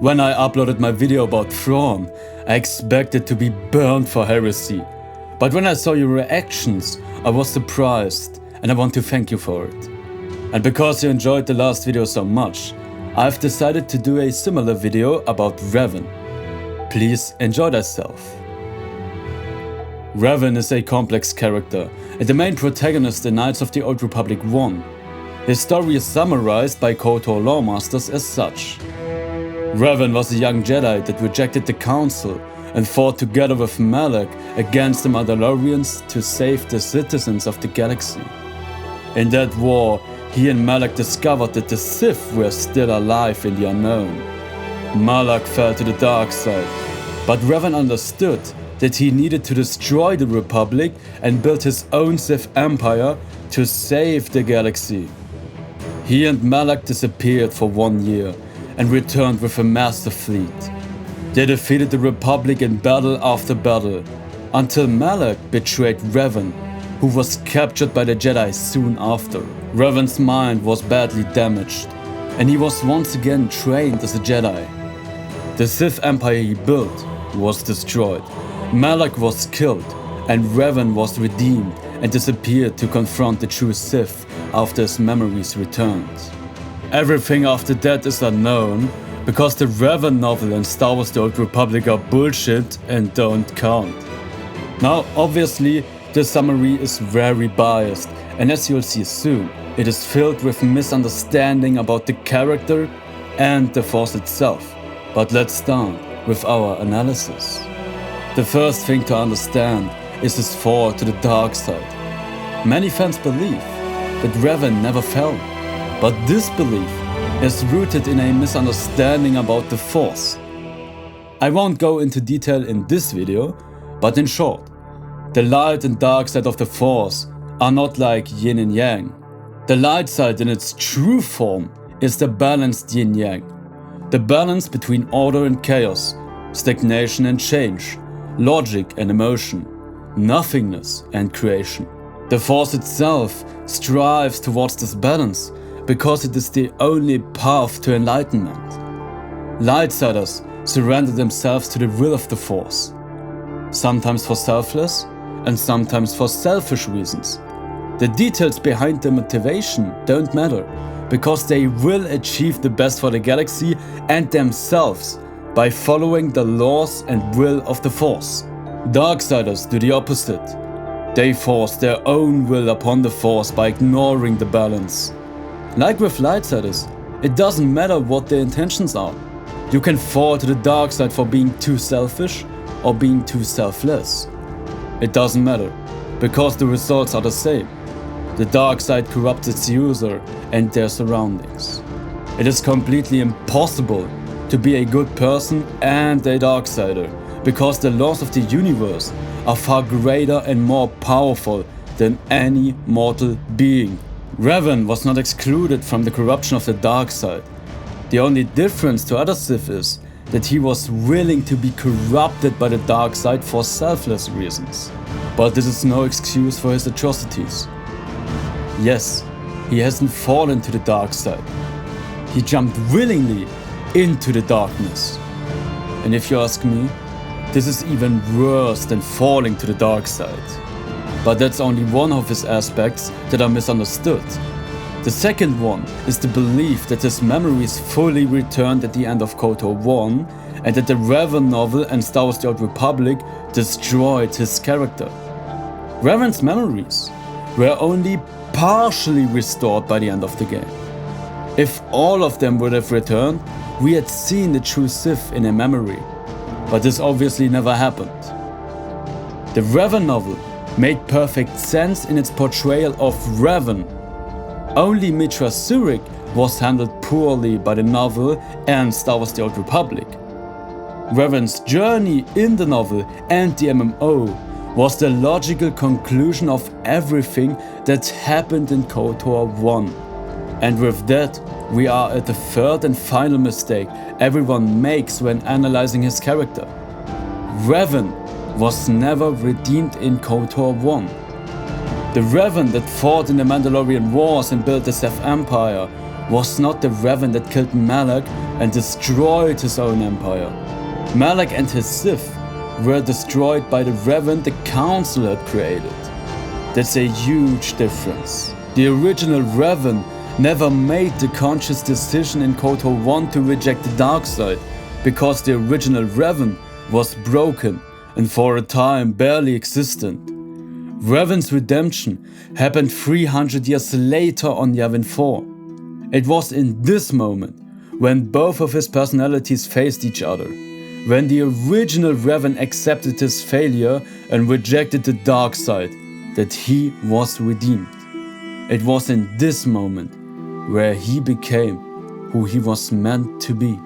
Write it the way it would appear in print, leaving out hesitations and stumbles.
When I uploaded my video about Thrawn, I expected to be burned for heresy. But when I saw your reactions, I was surprised, and I want to thank you for it. And because you enjoyed the last video so much, I've decided to do a similar video about Revan. Please enjoy thyself. Revan is a complex character and the main protagonist in Knights of the Old Republic 1. His story is summarized by KOTOR lore masters as such. Revan was a young Jedi that rejected the Council and fought together with Malak against the Mandalorians to save the citizens of the galaxy. In that war, he and Malak discovered that the Sith were still alive in the unknown. Malak fell to the dark side, but Revan understood that he needed to destroy the Republic and build his own Sith Empire to save the galaxy. He and Malak disappeared for 1 year and returned with a massive fleet. They defeated the Republic in battle after battle, until Malak betrayed Revan, who was captured by the Jedi soon after. Revan's mind was badly damaged, and he was once again trained as a Jedi. The Sith Empire he built was destroyed. Malak was killed, and Revan was redeemed and disappeared to confront the true Sith after his memories returned. Everything after that is unknown, because the Revan novel and Star Wars The Old Republic are bullshit and don't count. Now, obviously, the summary is very biased, and as you'll see soon, it is filled with misunderstanding about the character and the Force itself. But let's start with our analysis. The first thing to understand is his fall to the dark side. Many fans believe that Revan never fell, but this belief is rooted in a misunderstanding about the Force. I won't go into detail in this video, but in short, the light and dark side of the Force are not like yin and yang. The light side in its true form is the balanced yin-yang. The balance between order and chaos, stagnation and change, logic and emotion, nothingness and creation. The Force itself strives towards this balance because it is the only path to enlightenment. Lightsiders surrender themselves to the will of the Force, sometimes for selfless and sometimes for selfish reasons. The details behind the motivation don't matter, because they will achieve the best for the galaxy and themselves by following the laws and will of the Force. Darksiders do the opposite. They force their own will upon the Force by ignoring the balance. Like with Lightsiders, it doesn't matter what their intentions are. You can fall to the dark side for being too selfish or being too selfless. It doesn't matter, because the results are the same. The dark side corrupts its user and their surroundings. It is completely impossible to be a good person and a darksider, because the laws of the universe are far greater and more powerful than any mortal being. Revan was not excluded from the corruption of the dark side. The only difference to other Sith is that he was willing to be corrupted by the dark side for selfless reasons. But this is no excuse for his atrocities. Yes, he hasn't fallen to the dark side. He jumped willingly into the darkness. And if you ask me, this is even worse than falling to the dark side. But that's only one of his aspects that are misunderstood. The second one is the belief that his memories fully returned at the end of KOTOR 1 and that the Revan novel and Star Wars The Old Republic destroyed his character. Revan's memories were only partially restored by the end of the game. If all of them would have returned, we had seen the true Sith in a memory. But this obviously never happened. The Revan novel made perfect sense in its portrayal of Revan. Only Mitra Surik was handled poorly by the novel and Star Wars The Old Republic. Revan's journey in the novel and the MMO was the logical conclusion of everything that happened in KOTOR 1. And with that, we are at the third and final mistake everyone makes when analyzing his character. Revan was never redeemed in KOTOR 1. The Revan that fought in the Mandalorian Wars and built the Sith Empire was not the Revan that killed Malak and destroyed his own empire. Malak and his Sith were destroyed by the Revan the Council had created. That's a huge difference. The original Revan never made the conscious decision in KOTOR 1 to reject the dark side, because the original Revan was broken and for a time barely existent. Revan's redemption happened 300 years later on Yavin 4. It was in this moment, when both of his personalities faced each other, when the original Revan accepted his failure and rejected the dark side, that he was redeemed. It was in this moment where he became who he was meant to be.